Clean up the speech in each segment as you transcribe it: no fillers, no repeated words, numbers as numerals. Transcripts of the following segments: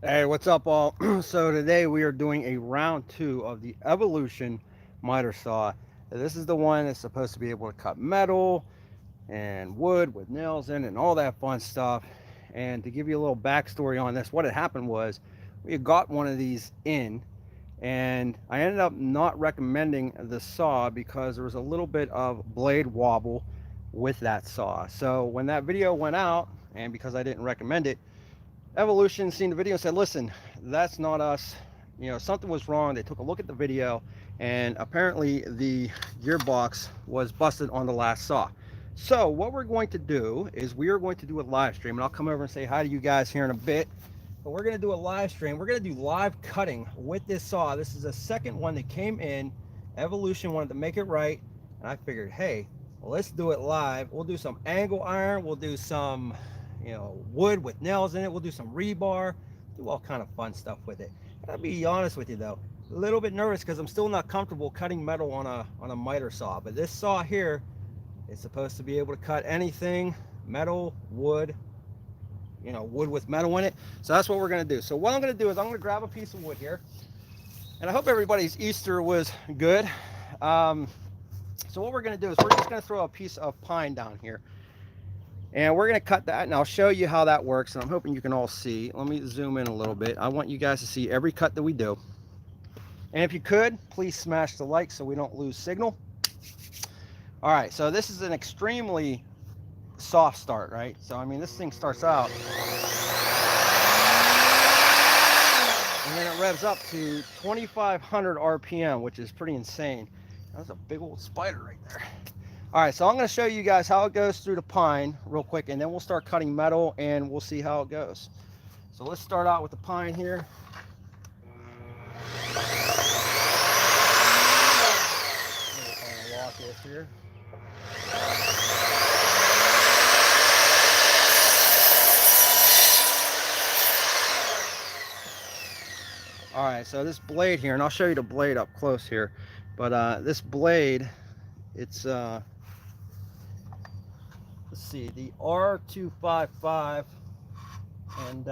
Hey, what's up, all? So today we are doing a round two of the Evolution miter saw. This is the one that's supposed to be able to cut metal and wood with nails in and all that fun stuff. And to give you a little backstory on this, what had happened was we had got one of these in, and I ended up not recommending the saw because there was a little bit of blade wobble with that saw. So when that video went out, and because I didn't recommend it, Evolution seen the video and said, listen, that's not us. You know, something was wrong. They took a look at the video, and apparently the gearbox was busted on the last saw. So what we're going to do is we are going to do a live stream, and I'll come over and say hi to you guys here in a bit. But we're going to do a live stream. We're going to do live cutting with this saw. This is the second one that came in. Evolution wanted to make it right, and I figured, hey, well, let's do it live. We'll do some angle iron. We'll do some wood with nails in it. We'll do some rebar, do all kind of fun stuff with it. And I'll be honest with you though, a little bit nervous because I'm still not comfortable cutting metal on a miter saw. But this saw here is supposed to be able to cut anything, metal, wood, wood with metal in it. So that's what we're gonna do. So what I'm gonna do is I'm gonna grab a piece of wood here, and I hope everybody's Easter was good. So what we're gonna do is we're just gonna throw a piece of pine down here. And we're going to cut that, and I'll show you how that works, and I'm hoping you can all see. Let me zoom in a little bit. I want you guys to see every cut that we do. And if you could, please smash the like so we don't lose signal. All right, so this is an extremely soft start, right? So, I mean, this thing starts out, and then it revs up to 2,500 RPM, which is pretty insane. That's a big old spider right there. All right, so I'm going to show you guys how it goes through the pine real quick, and then we'll start cutting metal and we'll see how it goes. So let's start out with the pine here. Lock this here. All right, so this blade here, and I'll show you the blade up close here, but this blade, it's let's see, the R255, and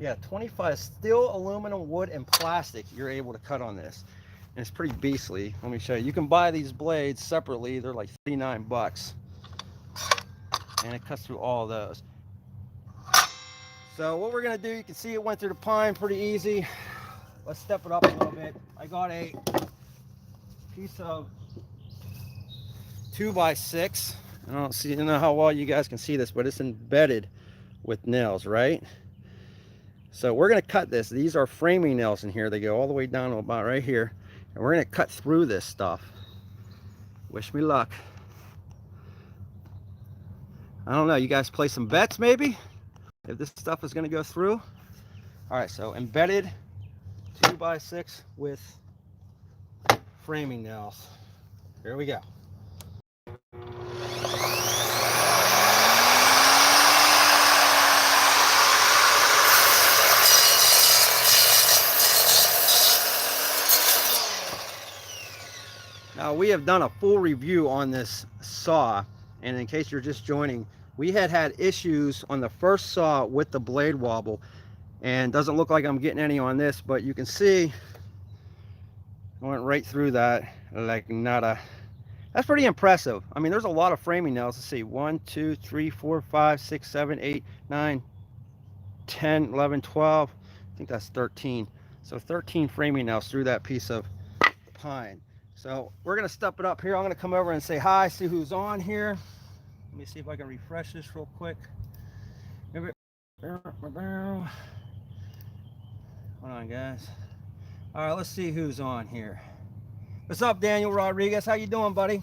yeah, 25 steel, aluminum, wood, and plastic you're able to cut on this. And it's pretty beastly. Let me show you. You can buy these blades separately. They're like 39 bucks. And it cuts through all of those. So what we're gonna do, you can see it went through the pine pretty easy. Let's step it up a little bit. I got a piece of 2x6. I don't know how well you guys can see this, but it's embedded with nails, right? So we're going to cut this. These are framing nails in here. They go all the way down to about right here. And we're going to cut through this stuff. Wish me luck. I don't know. You guys play some bets maybe? If this stuff is going to go through. All right, so embedded 2x6 with framing nails. Here we go. Now we have done a full review on this saw, and in case you're just joining, we had issues on the first saw with the blade wobble, and doesn't look like I'm getting any on this, but you can see I went right through that like nada. That's pretty impressive. I mean, there's a lot of framing nails. Let's see, 1 2 3 4 5 6 7 8 9 10 11 12, I think that's 13. So 13 framing nails through that piece of pine. So we're gonna step it up here. I'm gonna come over and say hi, see who's on here. Let me see if I can refresh this real quick. Hold on, guys. All right, let's see who's on here. What's up, Daniel Rodriguez? How you doing, buddy?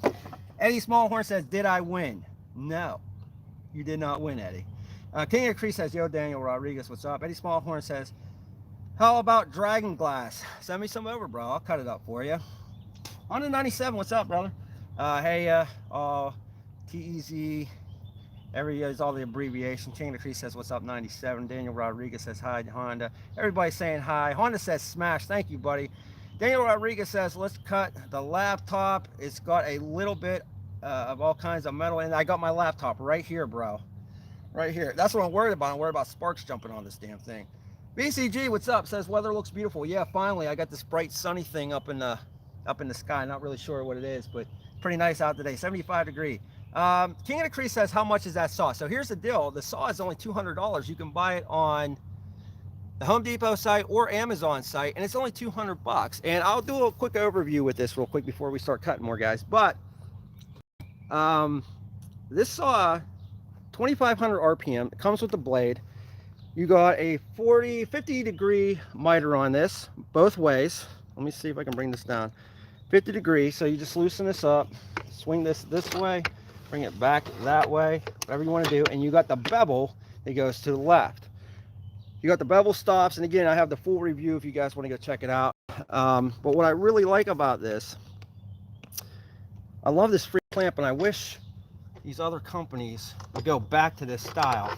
Eddie Smallhorn says, did I win? No, you did not win, Eddie. King of Cree says, yo, Daniel Rodriguez, what's up? Eddie Smallhorn says, how about Dragon Glass? Send me some over, bro. I'll cut it up for you. On the 97, what's up, brother? Hey, TEZ, is all the abbreviation. King of Cree says, what's up, 97. Daniel Rodriguez says, hi, Honda. Everybody's saying hi. Honda says, smash. Thank you, buddy. Daniel Rodriguez says, let's cut the laptop. It's got a little bit of all kinds of metal, and I got my laptop right here, bro. right here. That's what I'm worried about. I'm worried about sparks jumping on this damn thing. BCG, what's up? Says weather looks beautiful. Yeah, finally I got this bright sunny thing up in the sky. Not really sure what it is, but pretty nice out today. 75 degree. King of the Creek says, how much is that saw? So here's the deal. The saw is only $200. You can buy it on the Home Depot site or Amazon site, and it's only 200 bucks. And I'll do a quick overview with this real quick before we start cutting more, guys. But this saw 2500 RPM. It comes with the blade. You got a 50 degree miter on this both ways. Let me see if I can bring this down. 50 degrees. So you just loosen this up, swing this way, bring it back that way, whatever you want to do. And you got the bevel that goes to the left. You got the bevel stops, and again, I have the full review if you guys want to go check it out. But what I really like about this, I love this free clamp, and I wish these other companies would go back to this style.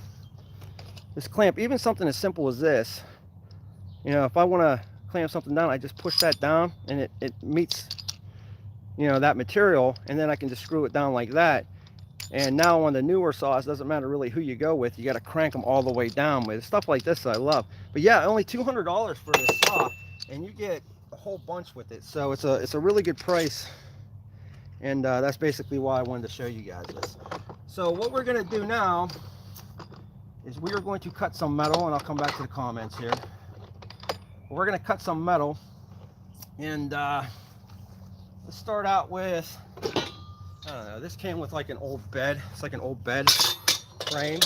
This clamp, even something as simple as this, you know, if I want to clamp something down, I just push that down and it meets, you know, that material, and then I can just screw it down like that. And now on the newer saws, doesn't matter really who you go with, you got to crank them all the way down with stuff like this. I love. But yeah, only $200 for this saw, and you get a whole bunch with it. So it's a really good price, and that's basically why I wanted to show you guys this. So what we're going to do now is we are going to cut some metal, and I'll come back to the comments here. We're going to cut some metal, and let's start out with, I don't know, this came with like an old bed. It's like an old bed frame,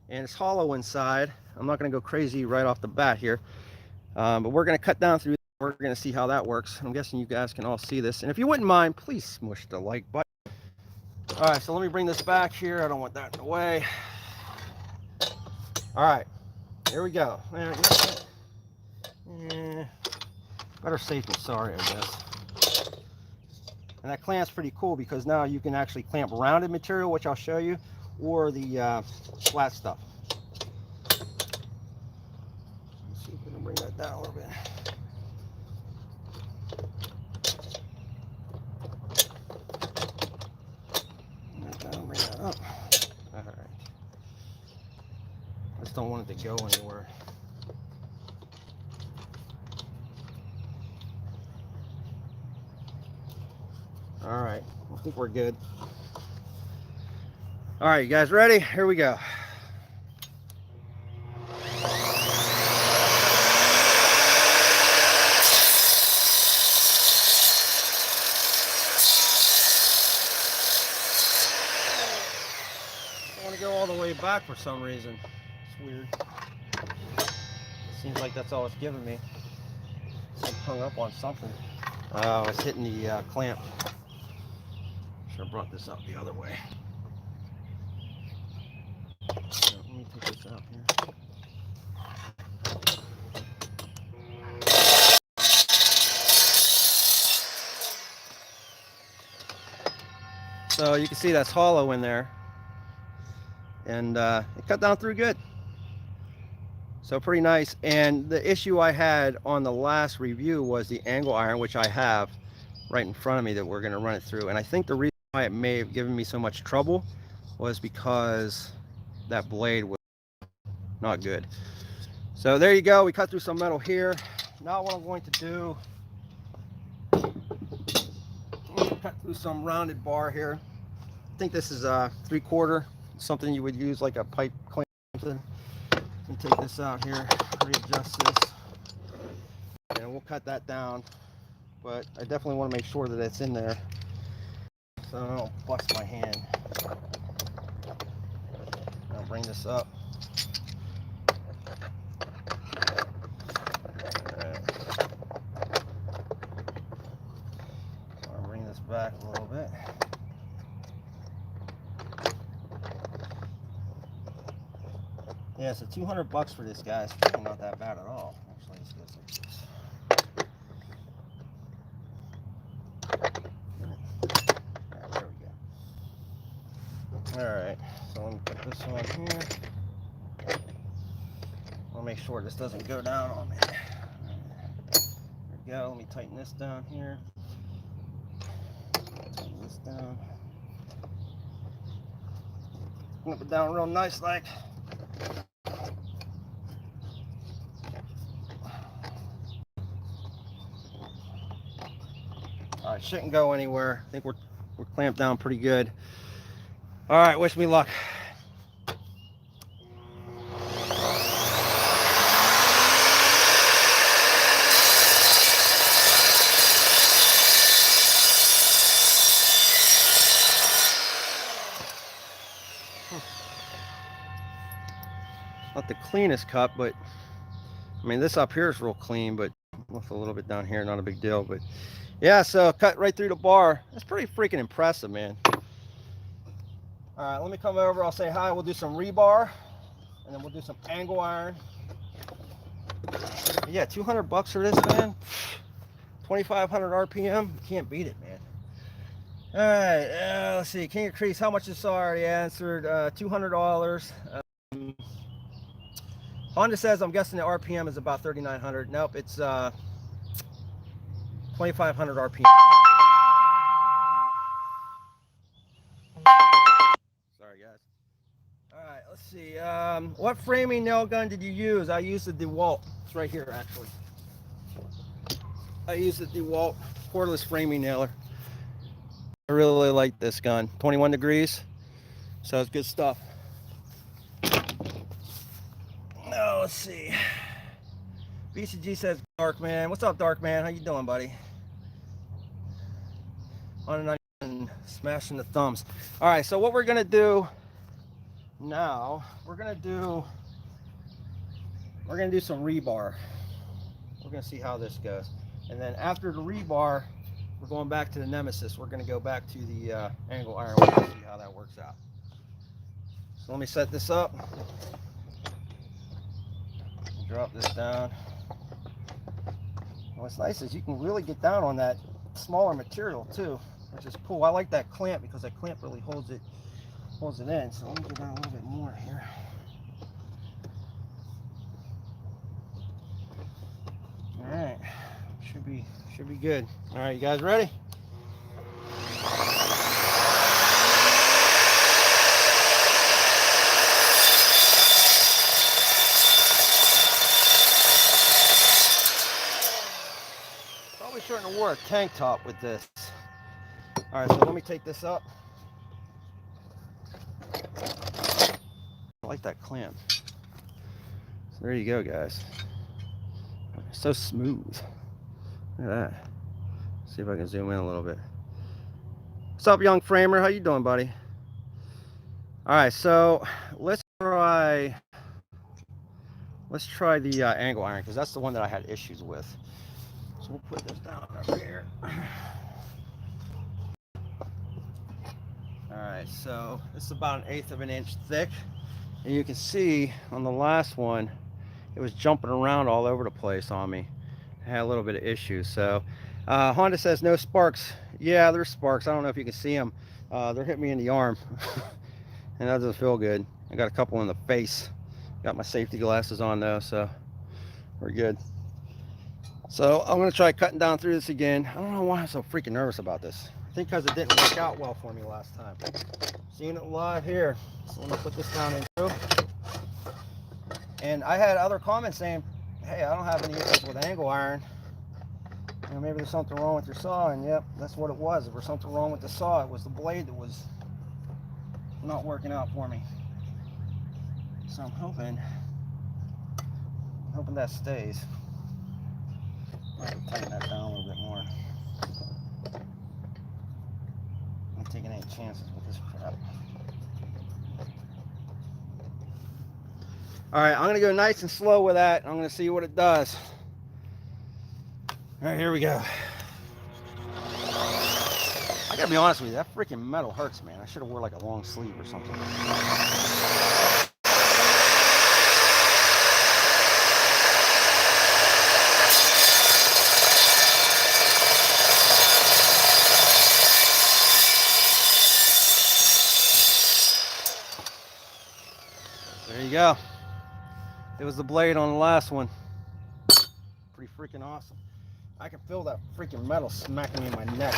and it's hollow inside. I'm not going to go crazy right off the bat here, but we're going to cut down through. We're going to see how that works. I'm guessing you guys can all see this, and if you wouldn't mind, please smush the like button. All right, so let me bring this back here. I don't want that in the way. All right, here we go. Better safe than sorry, I guess. And that clamp's pretty cool because now you can actually clamp rounded material, which I'll show you, or the flat stuff. Let's see if we can bring that down a little bit. Bring that up. All right. I just don't want it to go anywhere. All right, I think we're good. All right, you guys ready? Here we go. I want to go all the way back for some reason. It's weird. Seems like that's all it's giving me. I'm hung up on something. Oh, it's hitting the clamp. Should have brought this up the other way. So, let me take this out here. So you can see that's hollow in there, and it cut down through good. So pretty nice. And the issue I had on the last review was the angle iron, which I have right in front of me that we're going to run it through. And I think the reason why it may have given me so much trouble was because that blade was not good. So there you go. We cut through some metal here. Now what I'm going to do, I'm going to cut through some rounded bar here. I think this is a 3/4, something you would use like a pipe clamp. Let me take this out here, readjust this, and we'll cut that down. But I definitely want to make sure that it's in there so I don't bust my hand. I'll bring this up. I'll bring this back a little bit. Yeah, so 200 bucks for this, guys. Probably not that bad at all. Actually, let's go like this. Alright, there we go. Alright, so let me put this on here. I'll make sure this doesn't go down on me. There we go. Let me tighten this down here. Tighten this down. Clamp it down real nice like. All right, shouldn't go anywhere. I think we're clamped down pretty good. All right, wish me luck. Not the cleanest cut, but I mean, this up here is real clean, but left a little bit down here, not a big deal. But yeah, so cut right through the bar. That's pretty freaking impressive, man. All right, let me come over. I'll say hi. We'll do some rebar, and then we'll do some angle iron. Yeah, 200 bucks for this, man. 2,500 RPM. You can't beat it, man. All right, let's see. King of Crease, how much is already answered? $200. Honda says, I'm guessing the RPM is about 3,900. Nope, it's 2,500 RPM. Sorry, guys. All right, let's see. What framing nail gun did you use? I used the DeWalt. It's right here, actually. I used the DeWalt cordless framing nailer. I really like this gun. 21 degrees, so it's good stuff. Now, let's see. BCG says, Darkman. What's up, Darkman? How you doing, buddy? On and smashing the thumbs. All right, so what we're gonna do now, we're gonna do some rebar. We're gonna see how this goes, and then after the rebar, we're going back to the Nemesis. We're gonna go back to the angle iron. We're gonna see how that works out. So let me set this up. Drop this down. What's nice is you can really get down on that smaller material too, which is cool. I like that clamp because that clamp really holds it in. So let me get down a little bit more here. All right, should be good. All right, you guys ready? Probably shouldn't have wore a tank top with this. All right, so let me take this up. I like that clamp. So there you go, guys. So smooth. Look at that. See if I can zoom in a little bit. What's up, young framer? How you doing, buddy? All right, so let's try the angle iron, because that's the one that I had issues with. So we'll put this down up here. All right, so this is about 1/8 of an inch thick, and you can see on the last one it was jumping around all over the place on me. I had a little bit of issues. So Honda says no sparks. Yeah, there's sparks. I don't know if you can see them. They're hitting me in the arm and that doesn't feel good. I got a couple in the face. Got my safety glasses on though, so we're good. So I'm gonna try cutting down through this again. I don't know why I'm so freaking nervous about this. I think because it didn't work out well for me last time. Seeing it live here. So let me put this down in too. And I had other comments saying, hey, I don't have any issues with angle iron. You know, maybe there's something wrong with your saw, and yep, that's what it was. If there was something wrong with the saw, it was the blade that was not working out for me. So I'm hoping that stays. I'll tighten that down a little bit more. I'm not taking any chances with this crap. All right, I'm gonna go nice and slow with that. I'm gonna see what it does. All right, here we go. I gotta be honest with you, that freaking metal hurts, man. I should have wore like a long sleeve or something. There you go. It was the blade on the last one. Pretty freaking awesome. I can feel that freaking metal smacking me in my neck.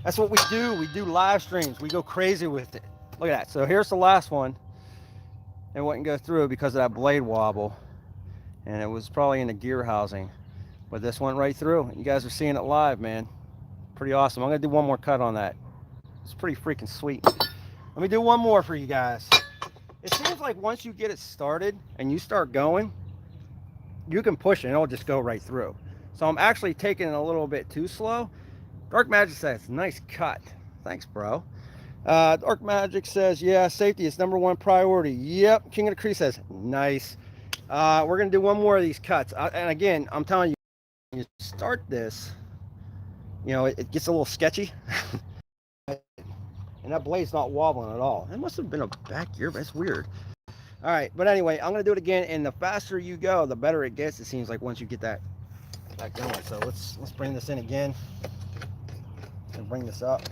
That's what we do. We do live streams. We go crazy with it. Look at that. So here's the last one. it wouldn't go through because of that blade wobble, and it was probably in the gear housing, but this went right through. You guys are seeing it live, man. Pretty awesome. I'm gonna do one more cut on that. It's pretty freaking sweet. Let me do one more for you guys. It seems like once you get it started and you start going, you can push it and it'll just go right through. So I'm actually taking it a little bit too slow. Dark Magic says, nice cut. Thanks, bro. Dark Magic says, yeah, safety is #1 priority. Yep. King of the Creek says, nice. We're going to do one more of these cuts. And again, I'm telling you, when you start this, you know, it gets a little sketchy. And that blade's not wobbling at all. It must have been a back gear, but it's weird. All right, but anyway, I'm going to do it again. And the faster you go, the better it gets, it seems like, once you get that going. So let's bring this in again and bring this up.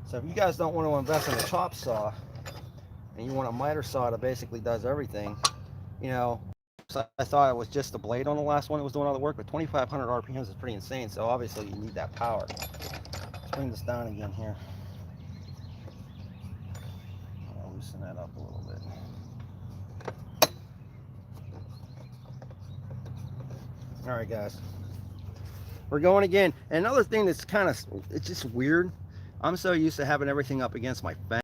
So if you guys don't want to invest in a chop saw and you want a miter saw that basically does everything, you know, so I thought it was just the blade on the last one that was doing all the work, but 2,500 RPMs is pretty insane. So obviously you need that power. Let's bring this down again here. I'll loosen that up a little bit. All right, guys, we're going again. And another thing that's kind of, it's just weird. I'm so used to having everything up against my fence.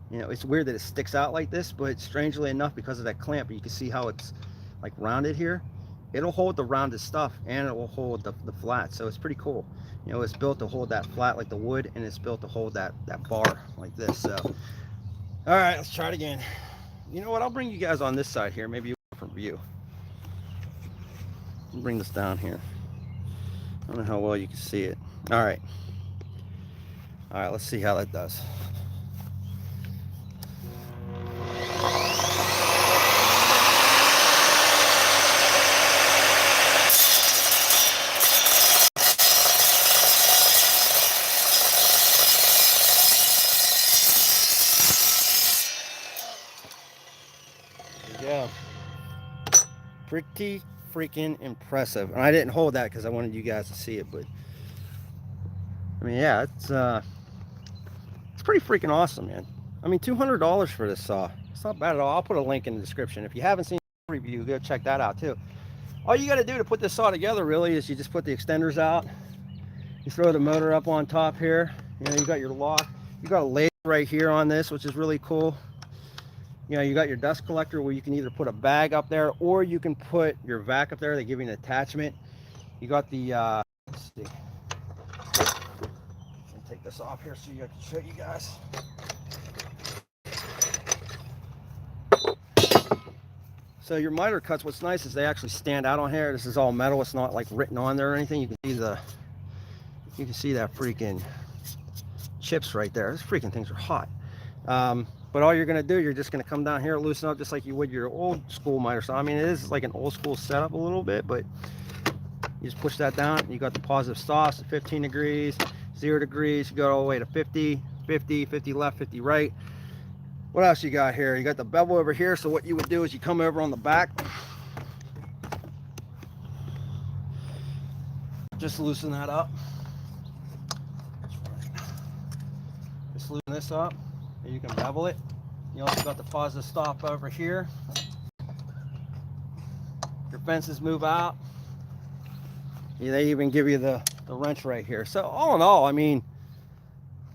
You know, it's weird that it sticks out like this, but strangely enough, because of that clamp, you can see how it's like rounded here. It'll hold the rounded stuff and it will hold the flat. So it's pretty cool. You know, it's built to hold that flat like the wood, and it's built to hold that bar like this. So, all right, let's try it again. You know what? I'll bring you guys on this side here, maybe a different view. Bring this down here. I don't know how well you can see it. All right, let's see how that does. There you go. Pretty freaking impressive. And I didn't hold that because I wanted you guys to see it, but I mean, yeah, it's pretty freaking awesome, man. I mean, $200 for this saw. It's not bad at all. I'll put a link in the description. If you haven't seen the review, go check that out too. All you got to do to put this saw together really is you just put the extenders out. You throw the motor up on top here. You know, you got your lock. You got a laser right here on this, which is really cool. You know, you got your dust collector where you can either put a bag up there or you can put your vac up there. They give you an attachment. You got the, let's see. Let me take this off here so I can show you guys. So your miter cuts, what's nice is they actually stand out on here. This is all metal. It's not like written on there or anything. You can see that freaking chips right there. These freaking things are hot. But all you're going to do, you're just going to come down here, loosen up just like you would your old school miter saw. I mean, it is like an old school setup a little bit, but you just push that down. You got the positive stops at 15 degrees, 0 degrees. You go all the way to 50, 50, 50 left, 50 right. What else you got here? You got the bevel over here. So what you would do is you come over on the back. Just loosen that up. Just loosen this up. You can bevel it. You also got the positive stop over here. Your fences move out. They even give you the wrench right here. So all in all, I mean,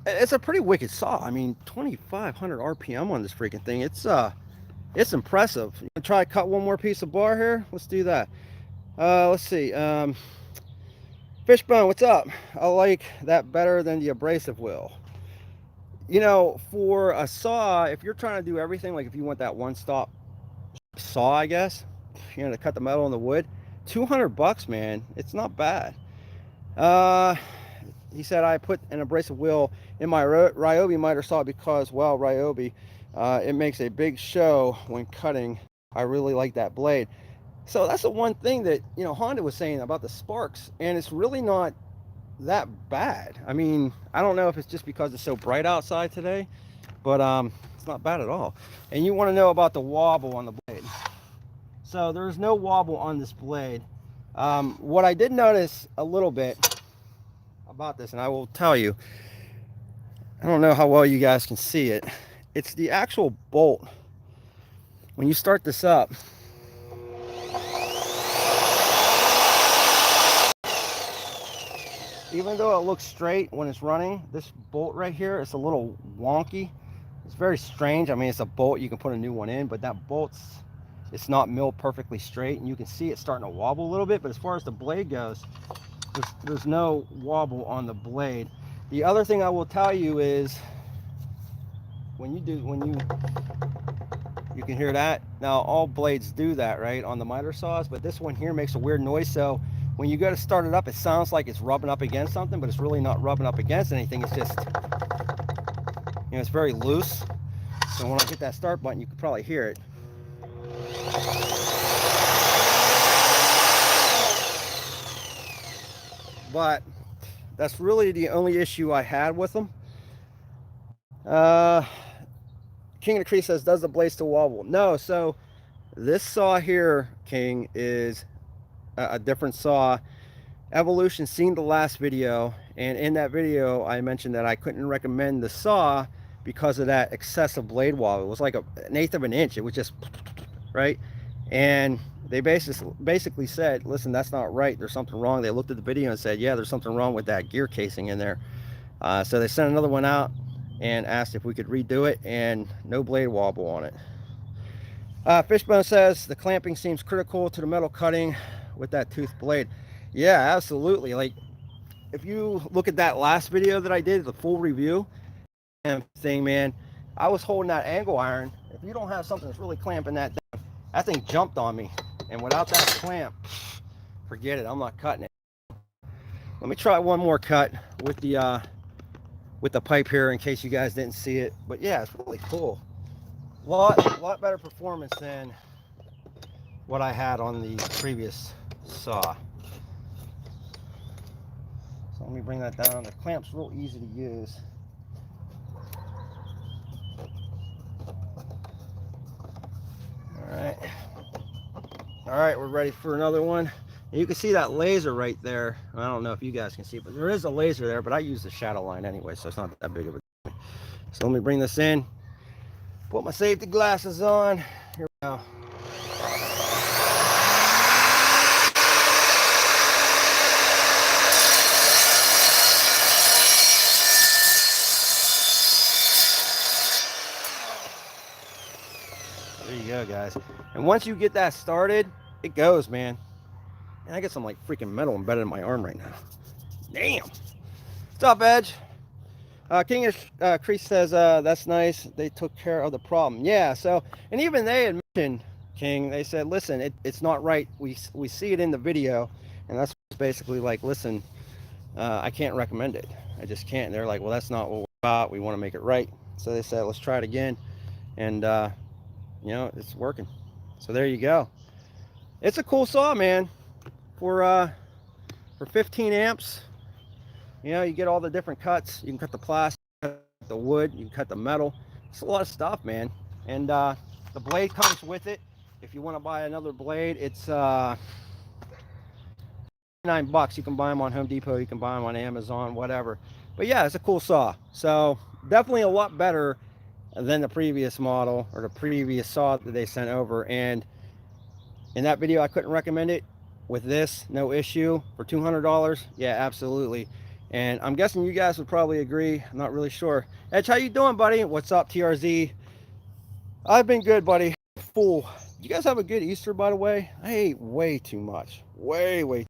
it's a pretty wicked saw. I mean, 2,500 RPM on this freaking thing. It's impressive. You can try to cut one more piece of bar here. Let's do that. Let's see. Fishbone, what's up? I like that better than the abrasive wheel. You know, for a saw, if you're trying to do everything, like if you want that one-stop saw, I guess, you know, to cut the metal and the wood, $200, man. It's not bad. He said I put an abrasive wheel in my Ryobi miter saw because, well, Ryobi, it makes a big show when cutting. I really like that blade. So that's the one thing that, you know, Honda was saying about the sparks, and it's really not that bad. I mean, I don't know if it's just because it's so bright outside today, but it's not bad at all. And you want to know about the wobble on the blade. So there's no wobble on this blade. What I did notice a little bit about this, and I will tell you, I don't know how well you guys can see it. It's the actual bolt. When you start this up, even though it looks straight when it's running, this bolt right here is a little wonky. It's very strange. I mean, it's a bolt, you can put a new one in, but that bolt's, it's not milled perfectly straight, and you can see it starting to wobble a little bit. But as far as the blade goes, there's no wobble on the blade. The other thing I will tell you is when you can hear that. Now all blades do that, right, on the miter saws, but this one here makes a weird noise. So when you go to start it up, it sounds like it's rubbing up against something, but it's really not rubbing up against anything. It's just, it's very loose. So when I hit that start button, you can probably hear it. But that's really the only issue I had with them. King of the Creek says, does the blade still wobble? No. So this saw here, King, is a different saw. Evolution seen the last video, and in that video I mentioned that I couldn't recommend the saw because of that excessive blade wobble. It was like an eighth of an inch. It was just right, and they basically said, listen, that's not right, there's something wrong. They looked at the video and said, yeah, there's something wrong with that gear casing in there. So they sent another one out and asked if we could redo it, and no blade wobble on it. Fishbone says the clamping seems critical to the metal cutting with that tooth blade. Yeah, absolutely. Like if you look at that last video that I did, the full review thing, man, I was holding that angle iron. If you don't have something that's really clamping that down, that thing jumped on me, and without that clamp, forget it, I'm not cutting it. Let me try one more cut with the pipe here in case you guys didn't see it. But yeah, it's really cool. A lot better performance than what I had on the previous saw. So let me bring that down. The clamp's real easy to use. All right, we're ready for another one. And you can see that laser right there. I don't know if you guys can see it, but there is a laser there, but I use the shadow line anyway, so it's not that big of a deal. So let me bring this in, put my safety glasses on. Here we go. There you go, guys. And once you get that started, it goes, man. And I get some like freaking metal embedded in my arm right now. Damn. What's up, Edge? King of Creek says, that's nice. They took care of the problem. Yeah, so, and even they had mentioned, King, they said, listen, it's not right. We see it in the video. And that's basically like, listen, I can't recommend it. I just can't. And they're like, well, that's not what we're about. We want to make it right. So they said, let's try it again. And, it's working. So there you go. It's a cool saw, man. For 15 amps, you get all the different cuts. You can cut the plastic, cut the wood, you can cut the metal. It's a lot of stuff, man. And the blade comes with it. If you want to buy another blade, it's $9. You can buy them on Home Depot, you can buy them on Amazon, whatever. But yeah, it's a cool saw. So definitely a lot better than the previous model or the previous saw that they sent over. And in that video, I couldn't recommend it. With this, no issue. For $200, yeah, absolutely. And I'm guessing you guys would probably agree. I'm not really sure. Edge, how you doing, buddy? What's up, TRZ? I've been good, buddy. Full. You guys have a good Easter, by the way? I ate way too much. Way.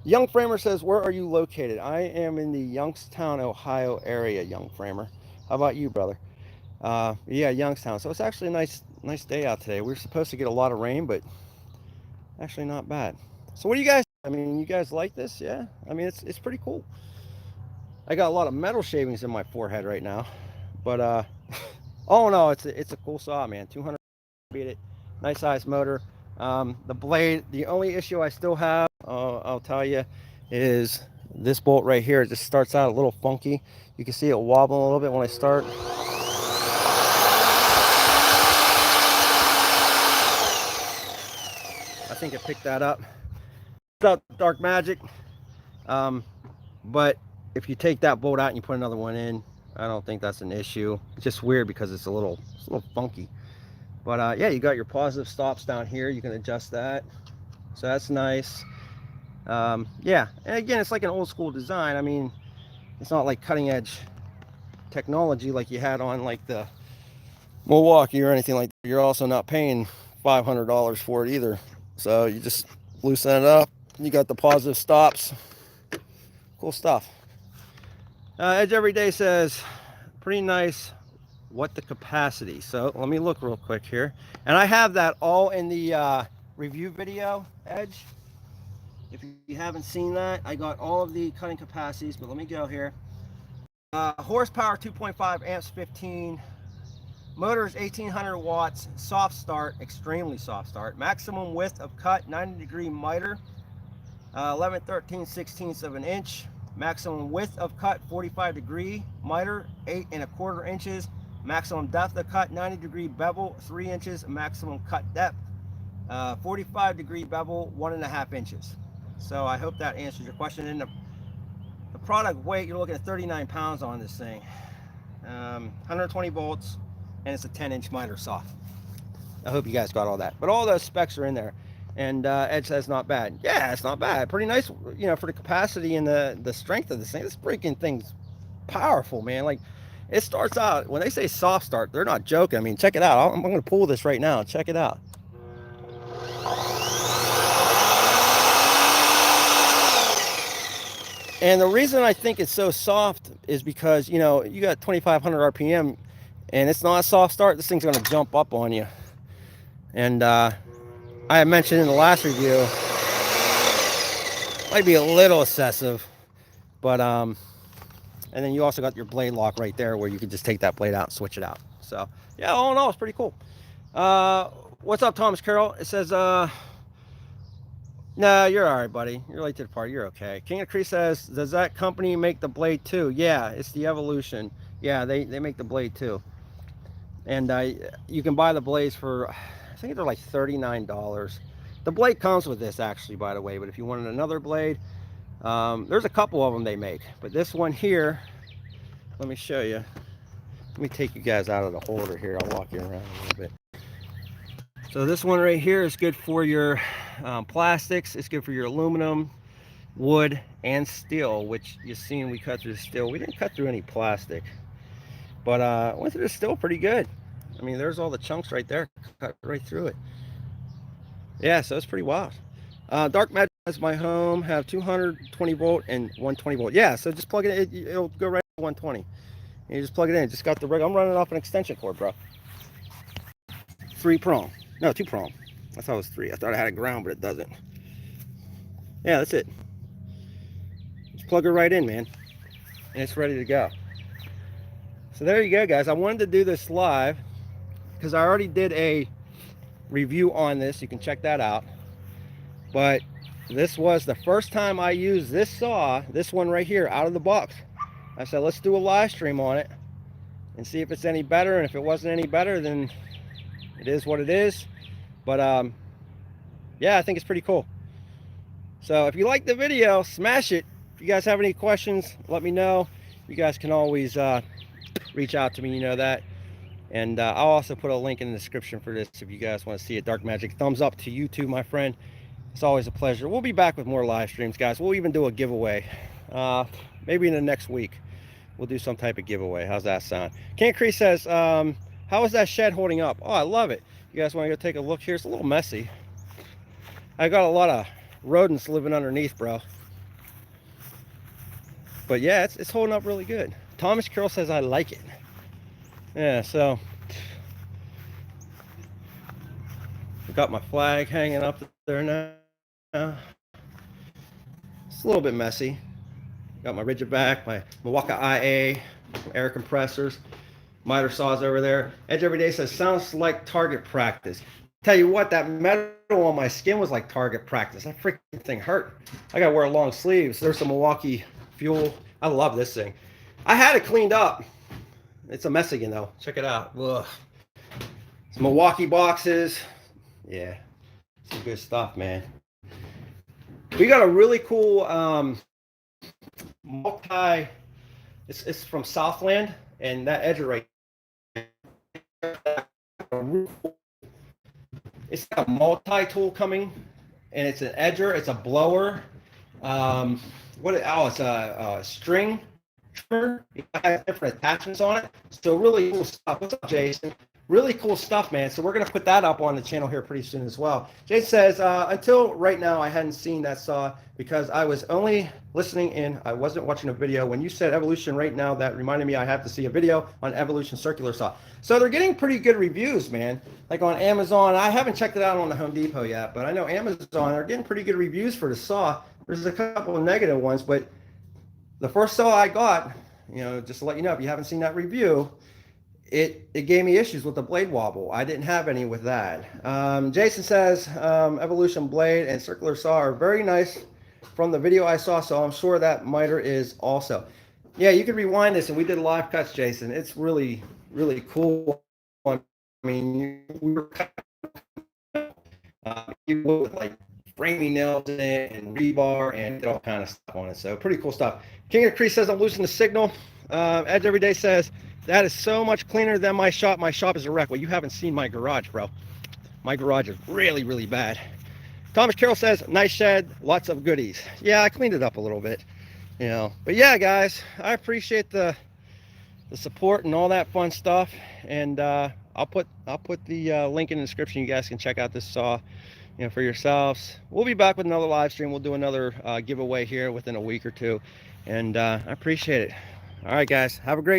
Young Framer says, where are you located? I am in the Youngstown, Ohio area, Young Framer. How about you, brother? Yeah, Youngstown. So it's actually a nice day out today. We were supposed to get a lot of rain, but actually not bad. So what do you guys, you guys like this? Yeah, it's pretty cool. I got a lot of metal shavings in my forehead right now, but oh no, it's a cool saw, man. 200 beat it. Nice size motor. The blade, the only issue I still have, I'll tell you, is this bolt right here. It just starts out a little funky. You can see it wobbling a little bit when I start. I think it picked that up. What's up, Dark Magic? But if you take that bolt out and you put another one in, I don't think that's an issue. It's just weird because it's a little funky. But yeah, you got your positive stops down here. You can adjust that. So that's nice. Yeah, and again, it's like an old school design. I mean, it's not like cutting edge technology like you had on like the Milwaukee or anything like that. You're also not paying $500 for it either. So you just loosen it up. You got the positive stops. Cool stuff. Edge Everyday says, pretty nice. What the capacity? So let me look real quick here. And I have that all in the review video, Edge. If you haven't seen that, I got all of the cutting capacities, but let me go here. Horsepower 2.5 amps 15. Motors 1800 watts. Soft start, extremely soft start. Maximum width of cut 90-degree miter, 11/13/16 of an inch. Maximum width of cut 45-degree miter, 8¼ inches. Maximum depth of cut 90-degree bevel, 3 inches. Maximum cut depth 45-degree bevel, 1.5 inches. So I hope that answers your question. And the product weight, you're looking at 39 pounds on this thing. 120 volts, and it's a 10-inch miter saw. I hope you guys got all that. But all those specs are in there. And Edge says not bad. Yeah, it's not bad. Pretty nice, you know, for the capacity and the strength of this thing. This freaking thing's powerful, man. Like, it starts out, when they say soft start, they're not joking. I mean, check it out. I'm going to pull this right now. Check it out. And the reason I think it's so soft is because, you know, you got 2,500 RPM and it's not a soft start. This thing's going to jump up on you. And I had mentioned in the last review, might be a little excessive, but and then you also got your blade lock right there where you can just take that blade out and switch it out. So yeah, all in all, it's pretty cool. What's up, Thomas Carroll? It says, no, you're all right, buddy. You're late to the party. You're okay. King of Cree says, does that company make the blade too? Yeah, it's the Evolution. Yeah, they make the blade too. And you can buy the blades for, I think they're like $39. The blade comes with this actually, by the way, but if you wanted another blade, there's a couple of them they make. But this one here, let me show you. Let me take you guys out of the holder here. I'll walk you around a little bit. So this one right here is good for your plastics. It's good for your aluminum, wood, and steel, which you've seen we cut through the steel. We didn't cut through any plastic, but went through the steel pretty good. I mean, there's all the chunks right there, cut right through it. Yeah, so it's pretty wild. Dark Magic has my home, have 220 volt and 120 volt. Yeah, so just plug it in, it'll go right to 120. And you just plug it in. Just got the rig. I'm running off an extension cord, bro. 3-prong. No, 2-prong. I thought it was 3. I thought I had a ground, but it doesn't. Yeah, that's it. Just plug it right in, man. And it's ready to go. So there you go, guys. I wanted to do this live because I already did a review on this. You can check that out. But this was the first time I used this saw, this one right here, out of the box. I said, let's do a live stream on it and see if it's any better. And if it wasn't any better, then it is what it is. But yeah, I think it's pretty cool. So if you like the video, smash it. If you guys have any questions, let me know. You guys can always reach out to me, you know that. And I'll also put a link in the description for this if you guys want to see it. Dark Magic, thumbs up to you too, my friend. It's always a pleasure. We'll be back with more live streams, guys. We'll even do a giveaway. Maybe in the next week, we'll do some type of giveaway. How's that sound? King Cree says, how is that shed holding up? Oh, I love it. You guys want to go take a look here? It's a little messy. I got a lot of rodents living underneath, bro. But yeah, it's holding up really good. Thomas Carroll says I like it. Yeah, so I've got my flag hanging up there now. It's a little bit messy. Got my rigid back, my Milwaukee IA, air compressors, miter saws over there. Edge Everyday says, sounds like target practice. Tell you what, that metal on my skin was like target practice. That freaking thing hurt. I gotta wear long sleeves. There's some Milwaukee fuel. I love this thing. I had it cleaned up. It's a mess again though. Check it out. Ugh. Some Milwaukee boxes. Yeah, some good stuff, man. We got a really cool multi It's from Southland, and that edger right, it's got a multi-tool coming, and it's an edger, it's a blower. It's a string trimmer. It has different attachments on it. So really cool stuff. What's up, Jason? Really cool stuff, man. So we're gonna put that up on the channel here pretty soon as well. Jason says, until right now, I hadn't seen that saw because I was only listening in. I wasn't watching a video. When you said Evolution right now, that reminded me I have to see a video on Evolution circular saw. So they're getting pretty good reviews, man. Like on Amazon. I haven't checked it out on the Home Depot yet, but I know Amazon are getting pretty good reviews for the saw. There's a couple of negative ones, but the first saw I got, just to let you know, if you haven't seen that review, it gave me issues with the blade wobble. I didn't have any with that. Jason says Evolution blade and circular saw are very nice from the video I saw, so I'm sure that miter is also. Yeah, you can rewind this, and we did live cuts, Jason. It's really, really cool. I mean, we were with like framing nails in it and rebar and all kind of stuff on it. So pretty cool stuff. King of the Creek says I'm losing the signal. Edge Every Day says that is so much cleaner than my shop. My shop is a wreck. Well, you haven't seen my garage, bro. My garage is really, really bad. Thomas Carroll says nice shed, lots of goodies. Yeah, I cleaned it up a little bit, But yeah, guys, I appreciate the support and all that fun stuff. And I'll put the link in the description. You guys can check out this saw, for yourselves. We'll be back with another live stream. We'll do another giveaway here within a week or two. And I appreciate it. All right, guys, have a great